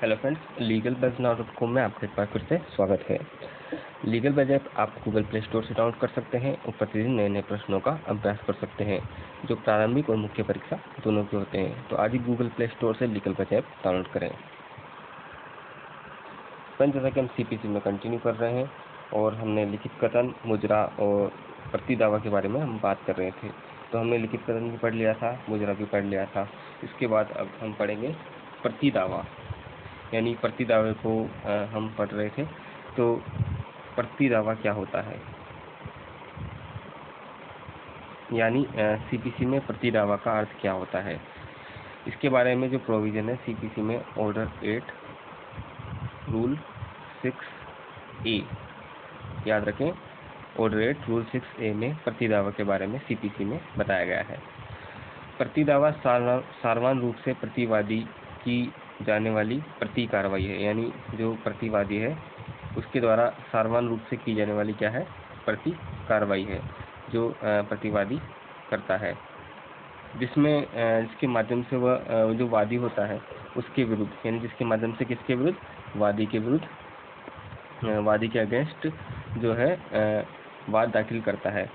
Hello friends, legal buzz नाउ.com में आपका एक बार फिर से स्वागत है। लीगल बज़ ऐप आप गूगल प्ले स्टोर से डाउनलोड कर सकते हैं और प्रतिदिन नए नए प्रश्नों का अभ्यास कर सकते हैं जो प्रारंभिक और मुख्य परीक्षा दोनों के होते हैं। तो आज ही गूगल प्ले स्टोर से लीगल बज़ ऐप डाउनलोड करें। फ्रेंड्स, जैसा कि हम सीपीसी में कंटिन्यू कर रहे हैं और हमने लिखित कथन, मुजरा और प्रति दावा के बारे में हम बात कर रहे थे। तो हमने लिखित कथन भी पढ़ लिया था, मुजरा भी पढ़ लिया था। इसके बाद अब हम पढ़ेंगे प्रति दावा, यानी प्रति दावे को हम पढ़ रहे थे। तो प्रति दावा क्या होता है, यानी सीपीसी में प्रति दावा का अर्थ क्या होता है, इसके बारे में जो प्रोविजन है सीपीसी में ऑर्डर 8 रूल 6A, याद रखें, ऑर्डर 8 रूल 6A में प्रति दावा के बारे में सीपीसी में बताया गया है। प्रति दावा सारवान रूप से प्रतिवादी की जाने वाली प्रति कार्रवाई है, यानी जो प्रतिवादी है उसके द्वारा सारवान रूप से की जाने वाली क्या है, प्रति कार्रवाई है जो प्रतिवादी करता है, जिसके माध्यम से वह जो वादी होता है उसके विरुद्ध, यानी जिसके माध्यम से किसके विरुद्ध, वादी के विरुद्ध, वादी के अगेंस्ट जो है वाद दाखिल करता है।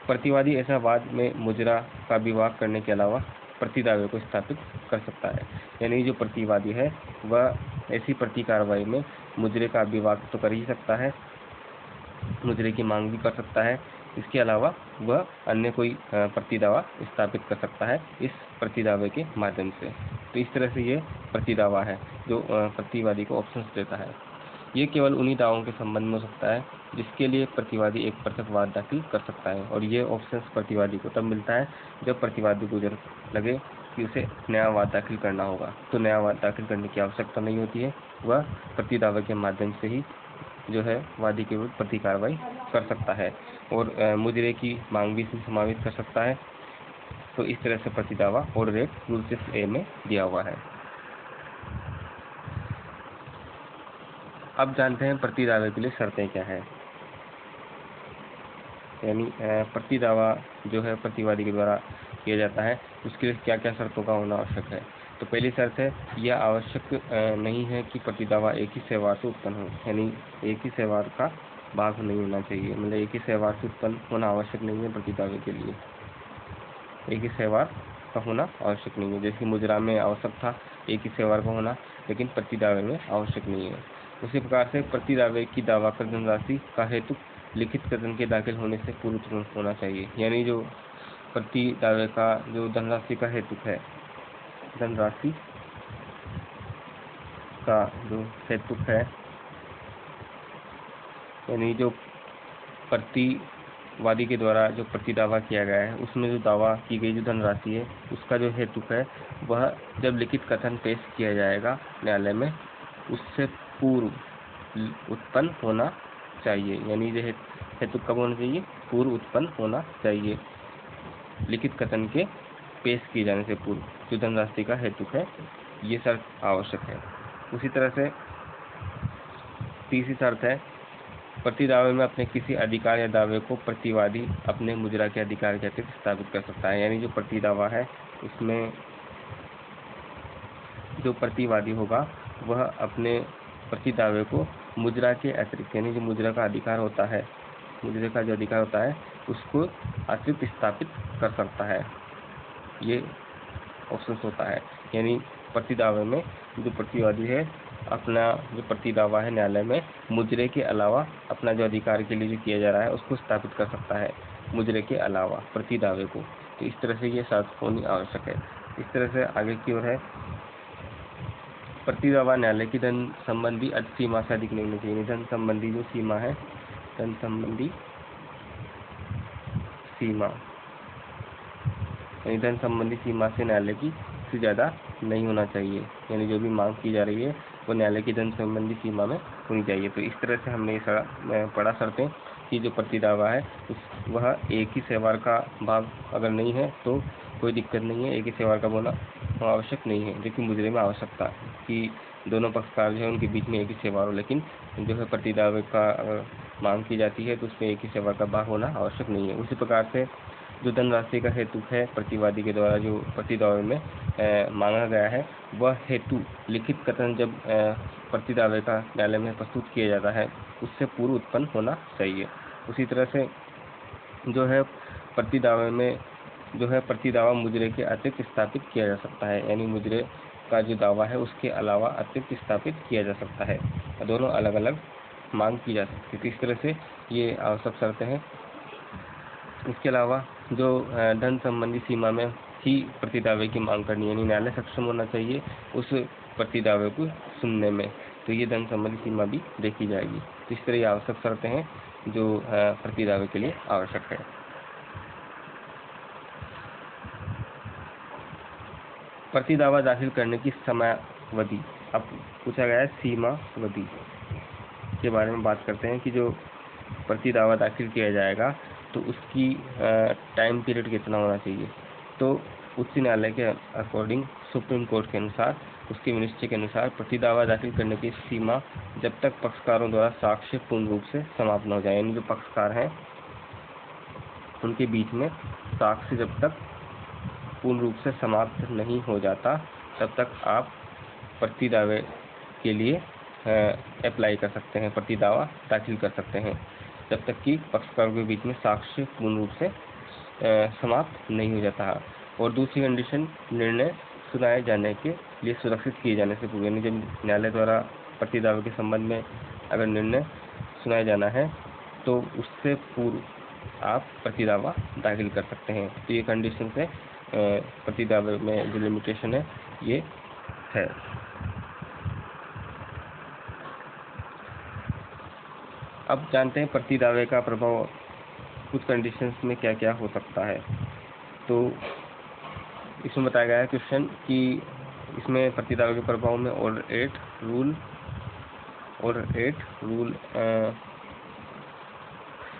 प्रतिवादी ऐसा वाद में मुजरा का विवाद करने के अलावा प्रति दावे को स्थापित कर सकता है, यानी जो प्रतिवादी है वह ऐसी प्रति कार्रवाई में मुजरे का विवाद तो कर ही सकता है, मुजरे की मांग भी कर सकता है, इसके अलावा वह अन्य कोई प्रति दावा स्थापित कर सकता है इस प्रति दावे के माध्यम से। तो इस तरह से ये प्रति दावा है जो प्रतिवादी को ऑप्शंस देता है। ये केवल उन्हीं दावों के संबंध में हो सकता है जिसके लिए प्रतिवादी एक पृथक वाद दाखिल कर सकता है, और ये ऑप्शंस प्रतिवादी को तब मिलता है जब प्रतिवादी को जरूरत लगे कि उसे नया वाद दाखिल करना होगा। तो नया वाद दाखिल करने की आवश्यकता नहीं होती है, वह प्रति दावे के माध्यम से ही जो है वादी के विरुद्ध प्रति कार्रवाई कर सकता है और मुजरे की मांग भी इसमें समावित कर सकता है। तो इस तरह से प्रति दावा ऑर्डर 8 रूल 6A में दिया हुआ है। अब जानते हैं प्रति दावे के लिए शर्तें क्या है, यानी प्रति दावा जो है प्रतिवादी के द्वारा किया जाता है उसके लिए क्या क्या शर्तों का होना आवश्यक है। तो पहली शर्त है, यह आवश्यक नहीं है कि प्रति दावा एक ही सहवार से उत्पन्न हो, यानी एक ही सहवार का भाग नहीं होना चाहिए, मतलब एक ही सहवार से उत्पन्न होना आवश्यक नहीं है। प्रति दावे के लिए एक ही सहवार का होना आवश्यक नहीं है, जैसे मुजरा में आवश्यक था एक ही सहवार का होना, लेकिन प्रति दावे में आवश्यक नहीं है। उसी प्रकार से प्रति दावे की दावा कर धनराशि का हेतु लिखित कथन के दाखिल होने से पूर्व तुरंत होना चाहिए, यानी जो प्रति दावे का जो धनराशि का हेतु है, धनराशि का जो हेतु है, यानी जो प्रतिवादी के द्वारा जो प्रति दावा किया गया है उसमें जो दावा की गई जो धनराशि है उसका जो हेतु है वह जब लिखित कथन पेश किया जाएगा न्यायालय में उससे पूर्व उत्पन्न होना चाहिए, यानी जो हेतु कब होना चाहिए, पूर्व उत्पन्न होना चाहिए, लिखित कथन के पेश किए जाने से पूर्व जो धनराशि का हेतु है, ये शर्त आवश्यक है। उसी तरह से तीसरी शर्त है, प्रति दावे में अपने किसी अधिकार या दावे को प्रतिवादी अपने मुजरा के अधिकार के अतिरिक्त स्थापित कर सकता है, यानी जो प्रति दावा है उसमें जो प्रतिवादी होगा वह अपने प्रति दावे को मुजरा के अतिरिक्त, यानी जो मुजरा का अधिकार होता है, मुजरे का जो अधिकार होता है उसको अतिरिक्त स्थापित कर सकता है, ये ऑप्शन होता है। यानी प्रति दावे में जो प्रतिवादी है अपना जो प्रति दावा है न्यायालय में मुजरे के अलावा अपना जो अधिकार के लिए जो किया जा रहा है उसको स्थापित कर सकता है मुजरे के अलावा प्रति दावे को। तो इस तरह से ये शर्त होनी आवश्यक है। इस तरह से आगे की ओर है, प्रति दावा न्यायालय की धन संबंधी अधिक सीमा से अधिक नहीं होनी चाहिए। धन संबंधी जो सीमा है, धन संबंधी सीमा, यानी धन संबंधी सीमा से न्यायालय की से ज़्यादा नहीं होना चाहिए, यानी जो भी मांग की जा रही है वो न्यायालय की धन संबंधी सीमा में होनी चाहिए। तो इस तरह से हमने ये पढ़ा शर्तें कि जो प्रति दावा है वह एक ही सहवार का भाग अगर नहीं है तो कोई दिक्कत नहीं है, एक ही सहवार का होना आवश्यक नहीं है, लेकिन मुजरे में आवश्यकता कि दोनों पक्षकार जो है उनके बीच में एक ही सहवार हो, लेकिन जो है प्रति दावे का अगर मांग की जाती है तो उसमें एक ही सहवार का भाग होना आवश्यक नहीं है। उसी प्रकार से जो धनराशि का हेतु है प्रतिवादी के द्वारा जो प्रतिदावे में मांगा गया है, वह हेतु लिखित कथन जब प्रतिदावे का न्यायालय में प्रस्तुत किया जाता है उससे पूर्व उत्पन्न होना चाहिए। उसी तरह से जो है प्रतिदावे में जो है प्रतिदावा मुजरे के अतिरिक्त स्थापित किया जा सकता है, यानी मुजरे का जो दावा है उसके अलावा अतिरिक्त स्थापित किया जा सकता है। दोनों अलग अलग मांग की जा सकती है। इस तरह से ये आवश्यक शर्तें हैं। इसके अलावा जो धन संबंधी सीमा में ही प्रतिदावे की मांग करनी है, यानी न्यायालय सक्षम होना चाहिए उस प्रतिदावे को सुनने में, तो ये धन संबंधी सीमा भी देखी जाएगी। तो इस तरह ये आवश्यक शर्तें हैं जो प्रतिदावे के लिए आवश्यक है। प्रतिदावा दाखिल करने की समयावधि, अब पूछा गया है सीमावधि के बारे में बात करते हैं कि जो प्रतिदावा दाखिल किया जाएगा तो उसकी टाइम पीरियड कितना होना चाहिए। तो उच्च न्यायालय के अकॉर्डिंग सुप्रीम कोर्ट के अनुसार उसके निश्चय के अनुसार प्रतिदावा दाखिल करने की सीमा जब तक पक्षकारों द्वारा साक्ष्य पूर्ण रूप से समाप्त न हो जाए, यानी जो पक्षकार हैं उनके बीच में साक्ष्य जब तक पूर्ण रूप से समाप्त नहीं हो जाता तब तक आप प्रतिदावे के लिए अप्लाई कर सकते हैं, प्रतिदावा दाखिल कर सकते हैं, जब तक कि पक्षकारों के बीच में साक्ष्य पूर्ण रूप से समाप्त नहीं हो जाता। और दूसरी कंडीशन, निर्णय सुनाए जाने के लिए सुरक्षित किए जाने से पूर्व, यानी जब न्यायालय द्वारा प्रतिदावे के संबंध में अगर निर्णय सुनाया जाना है तो उससे पूर्व आप प्रतिदावा दाखिल कर सकते हैं। तो ये कंडीशन से प्रतिदावे में जो लिमिटेशन है ये है। अब जानते हैं प्रतिदावे का प्रभाव कुछ कंडीशंस में क्या क्या हो सकता है। तो इसमें बताया गया है क्वेश्चन कि इसमें प्रतिदावे के प्रभाव में order 8 rule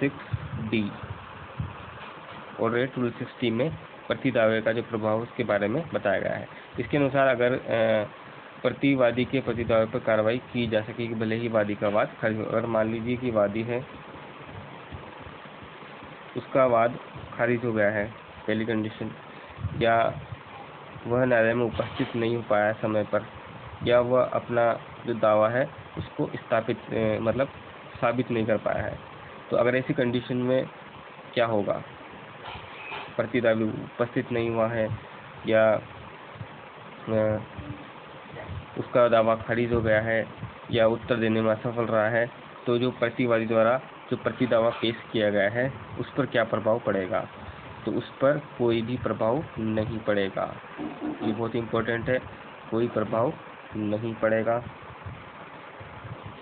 6D order 8 rule 6D में प्रतिदावे का जो प्रभाव उसके बारे में बताया गया है। इसके अनुसार अगर प्रतिवादी के प्रतिदावे पर कार्रवाई की जा सकेगी भले ही वादी का वाद खारिज हो। अगर मान लीजिए कि वादी है उसका वाद खारिज हो गया है, पहली कंडीशन, या वह न्यायालय में उपस्थित नहीं हो पाया समय पर, या वह अपना जो दावा है उसको स्थापित मतलब साबित नहीं कर पाया है, तो अगर ऐसी कंडीशन में क्या होगा, प्रतिदावी उपस्थित नहीं हुआ है या उसका दावा खारिज हो गया है या उत्तर देने में असफल रहा है, तो जो प्रतिवादी द्वारा जो प्रतिदावा पेश किया गया है उस पर क्या प्रभाव पड़ेगा। तो उस पर कोई भी प्रभाव नहीं पड़ेगा। ये बहुत इम्पोर्टेंट है, कोई प्रभाव नहीं पड़ेगा।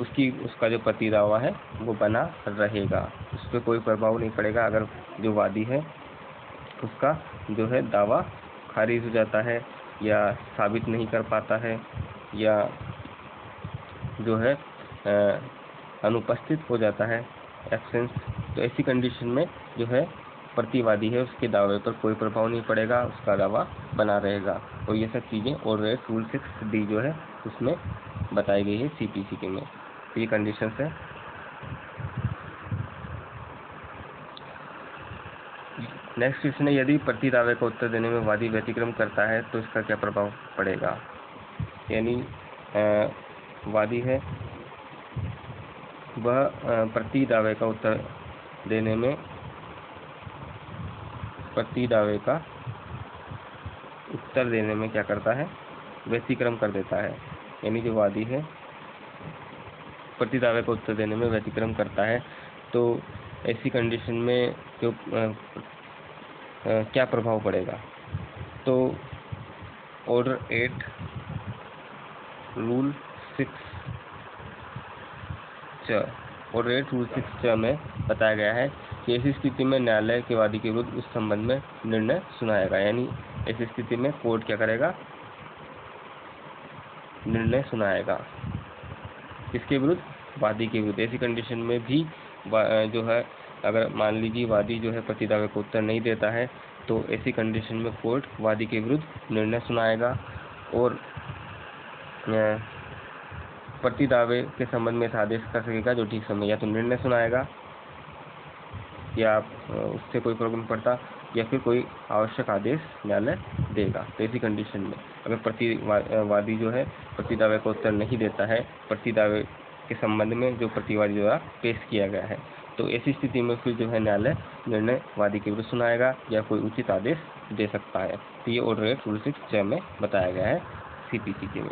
उसका जो प्रतिदावा है वो बना रहेगा, उस पर कोई प्रभाव नहीं पड़ेगा। अगर जो वादी है उसका जो है दावा खारिज हो जाता है या साबित नहीं कर पाता है या जो है अनुपस्थित हो जाता है, एब्सेंस, तो ऐसी कंडीशन में जो है प्रतिवादी है उसके दावे पर कोई प्रभाव नहीं पड़ेगा, उसका दावा बना रहेगा। और ये सब चीज़ें ऑर्डर रूल 6D जो है उसमें बताई गई है CPC के में। तो ये कंडीशन है। नेक्स्ट क्वेश्चन है, यदि प्रतिदावे का उत्तर देने में वादी व्यतिक्रम करता है तो इसका क्या प्रभाव पड़ेगा। यानी वादी है वह प्रतिदावे का उत्तर देने में क्या करता है, व्यतिक्रम कर देता है। यानी जो वादी है प्रतिदावे का उत्तर देने में व्यतिक्रम करता है, तो ऐसी कंडीशन में जो क्या प्रभाव पड़ेगा। तो ऑर्डर 8 रूल 6 में बताया गया है कि ऐसी स्थिति में न्यायालय के वादी के विरुद्ध उस संबंध में निर्णय सुनाएगा। यानी ऐसी स्थिति में कोर्ट क्या करेगा, निर्णय सुनाएगा। किसके विरुद्ध, वादी के विरुद्ध। ऐसी कंडीशन में भी जो है अगर मान लीजिए वादी जो है प्रतिदावे को उत्तर नहीं देता है तो ऐसी कंडीशन में कोर्ट वादी के विरुद्ध निर्णय सुनाएगा और प्रतिदावे के संबंध में आदेश कर सकेगा जो ठीक समय, या तो निर्णय सुनाएगा या उससे कोई प्रॉब्लम पड़ता, या फिर कोई आवश्यक आदेश न्यायालय देगा। तो इसी कंडीशन में अगर प्रतिवादी जो है प्रतिदावे का उत्तर नहीं देता है प्रतिदावे के संबंध में जो प्रतिवादी द्वारा पेश किया गया है, तो ऐसी स्थिति में फिर जो है न्यायालय निर्णय वादी के विरुद्ध सुनाएगा या कोई उचित आदेश दे सकता है। तो ये ऑर्डर एक्ट रूल 6 में बताया गया है CPC के में।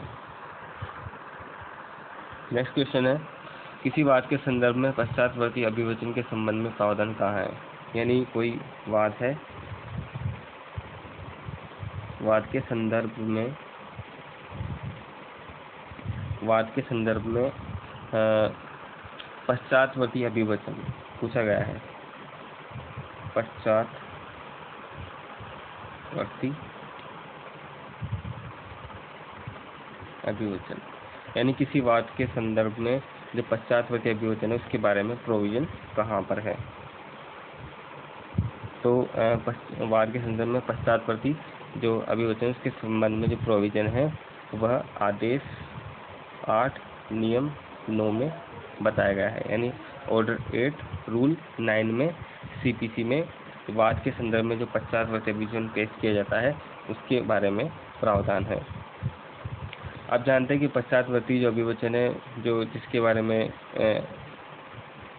नेक्स्ट क्वेश्चन है, किसी वाद के संदर्भ में पश्चातवर्ती अभिवचन के संबंध में प्रावधान कहाँ है? यानी कोई वाद है, वाद के संदर्भ में पश्चातवर्ती अभिवचन पूछा गया है। पश्चातवर्ती अभिवचन यानी किसी वाद के संदर्भ में जो पश्चातवर्ती अभिवचन है उसके बारे में प्रोविजन कहाँ पर है? तो वाद के संदर्भ में पश्चातवर्ती जो अभिवचन उसके संबंध में जो प्रोविजन है वह आदेश 8 नियम 9 में बताया गया है। यानी ऑर्डर 8 रूल 9 में CPC में वाद के संदर्भ में जो पश्चातवर्ती अभिवचन पेश किया जाता है उसके बारे में प्रावधान है। आप जानते हैं कि पश्चातवर्ती जो अभिवचन है जो जिसके बारे में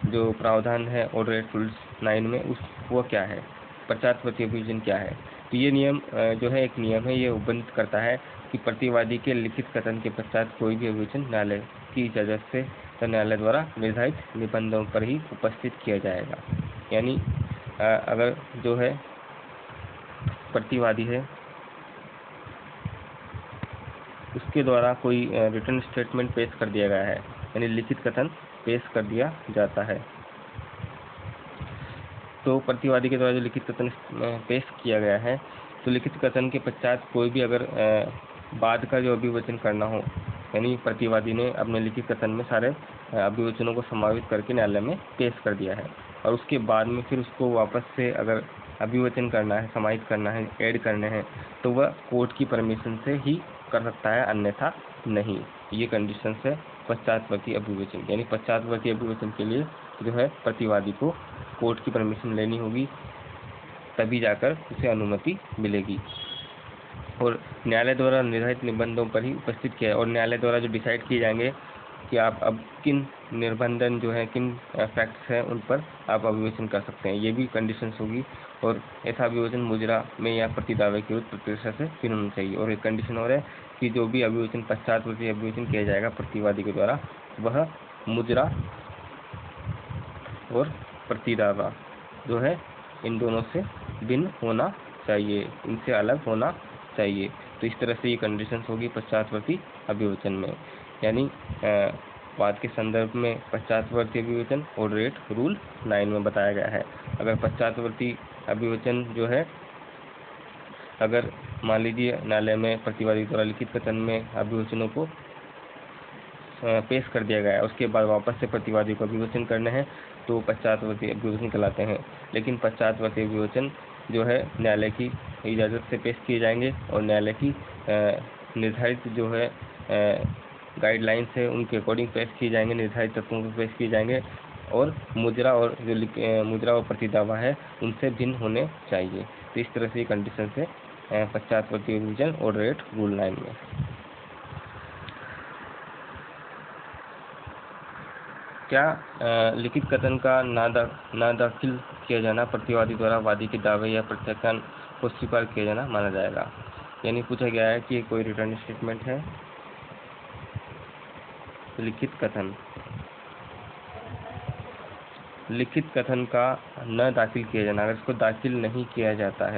जो प्रावधान है ऑर्डर 8 रूल 9 में वो क्या है, पश्चातवर्ती अभिवचन क्या है? तो ये नियम जो है एक नियम है, ये उपबंध करता है कि प्रतिवादी के लिखित कथन के पश्चात कोई भी अभिवचन न्यायालय की इजाज़त से तो न्यायालय द्वारा निर्धारित निबंधों पर ही उपस्थित किया जाएगा। यानी अगर जो है प्रतिवादी है उसके द्वारा कोई रिटन स्टेटमेंट पेश कर दिया गया है, यानी लिखित कथन पेश कर दिया जाता है, तो प्रतिवादी के द्वारा जो लिखित कथन पेश किया गया है तो लिखित कथन के पश्चात कोई भी अगर बाद का जो अभिवचन करना हो, यानी प्रतिवादी ने अपने लिखित कथन में सारे अभिवचनों को समावित करके न्यायालय में पेश कर दिया है और उसके बाद में फिर उसको वापस से अगर अभिवचन करना है, समाहित करना है, ऐड करने हैं, तो वह कोर्ट की परमिशन से ही कर सकता है, अन्यथा नहीं। ये कंडीशन है पश्चातवर्ती अभिवचन। यानी पश्चातवर्ती अभिवचन के लिए जो है प्रतिवादी को कोर्ट की परमिशन लेनी होगी, तभी जाकर उसे अनुमति मिलेगी और न्यायालय द्वारा निर्धारित निबंधों पर ही उपस्थित किया है। और न्यायालय द्वारा जो डिसाइड किए जाएंगे कि आप अब किन निर्बंधन जो है किन फैक्ट्स हैं उन पर आप अभिवचन कर सकते हैं, ये भी कंडीशंस होगी। और ऐसा अभिवचन मुजरा में या प्रतिदावे के विरुद्ध प्रत्यक्ष से फिर होना चाहिए। और एक कंडीशन और है कि जो भी अभिवचन पश्चातवर्ती अभिवचन किया जाएगा प्रतिवादी के द्वारा वह मुजरा और प्रतिदावा जो है इन दोनों से भिन्न होना चाहिए, इनसे अलग होना चाहिए। तो इस तरह से ये कंडीशंस होगी पश्चातवर्ती अभिवचन में। यानी वाद के संदर्भ में पश्चातवर्ती अभिवचन ऑर्डर 8 रूल 9 में बताया गया है। अगर पश्चातवर्ती अभिवचन जो है अगर मान लीजिए न्यायालय में प्रतिवादी द्वारा लिखित कथन में अभिवचनों को पेश कर दिया गया है, उसके बाद वापस से प्रतिवादी को अभिवचन करने हैं तो पश्चातवर्ती अभिवचन कहलाते हैं। लेकिन पश्चातवर्ती अभिवचन जो है न्यायालय की इजाज़त से पेश किए जाएंगे और न्यायालय की निर्धारित जो है गाइडलाइंस है उनके अकॉर्डिंग पेश किए जाएंगे, निर्धारित तत्वों को पेश किए जाएंगे और मुजरा और जो मुजरा और प्रतिदावा है उनसे भिन्न होने चाहिए। तो इस तरह से कंडीशन से पश्चातवर्ती अभिवचन ऑर्डर 8 रूल 9 में। क्या लिखित कथन का ना दाखिल किया जाना प्रतिवादी द्वारा वादी के दावे या प्रत्याख्यान को स्वीकार किया जाना माना जाएगा? यानी पूछा गया है कि कोई रिटर्न स्टेटमेंट है, लिखित कथन का न दाखिल किया जाना, अगर इसको दाखिल नहीं किया जाता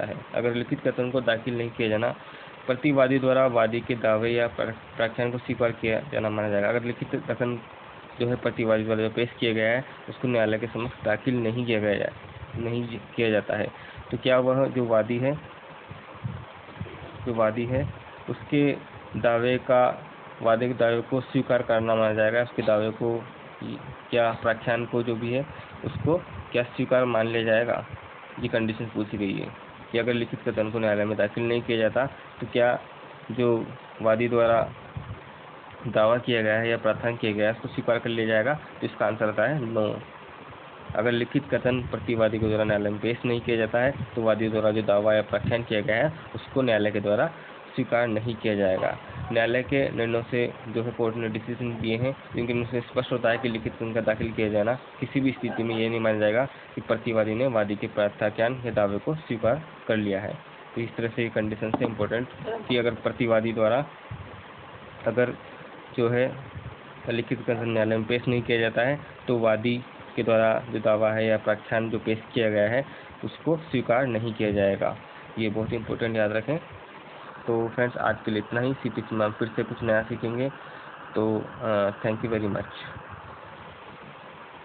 है, अगर लिखित कथन को दाखिल नहीं किया जाना प्रतिवादी द्वारा वादी के दावे या प्रत्याख्यान को स्वीकार किया जाना माना जाएगा। अगर लिखित कथन जो है प्रतिवादी द्वारा जो पेश किया गया है उसको न्यायालय के समक्ष दाखिल नहीं किया जाता है तो क्या वह जो वादी है उसके वादे के दावे को स्वीकार करना माना जाएगा, उसके दावे को क्या प्रत्याख्यान को जो भी है उसको क्या स्वीकार मान लिया जाएगा? ये कंडीशन पूछी गई है कि अगर लिखित कथन को न्यायालय में दाखिल नहीं किया जाता तो क्या जो वादी द्वारा दावा किया गया है या प्रार्थना किया गया है उसको स्वीकार कर लिया जाएगा? तो इसका आंसर आता है नो। अगर लिखित कथन प्रतिवादी के द्वारा न्यायालय में पेश नहीं किया जाता है तो वादी द्वारा जो दावा या प्रख्यान किया गया है उसको न्यायालय के द्वारा स्वीकार नहीं किया जाएगा। न्यायालय के निर्णयों से जो है कोर्ट ने डिसीजन दिए हैं जिनके में से स्पष्ट होता है कि लिखित कथन का दाखिल किया जाना किसी भी स्थिति में ये नहीं माना जाएगा कि प्रतिवादी ने वादी के प्रत्याख्यान या दावे को स्वीकार कर लिया है। तो इस तरह से ये कंडीशन से इम्पोर्टेंट कि अगर प्रतिवादी द्वारा अगर जो है लिखित कथन न्यायालय में पेश नहीं किया जाता है तो वादी के द्वारा जो दावा है या प्रख्यान जो पेश किया गया है उसको स्वीकार नहीं किया जाएगा। ये बहुत इंपॉर्टेंट याद रखें। तो फ्रेंड्स आज के लिए इतना ही। CPC में हम फिर से कुछ नया सीखेंगे। तो थैंक यू वेरी मच।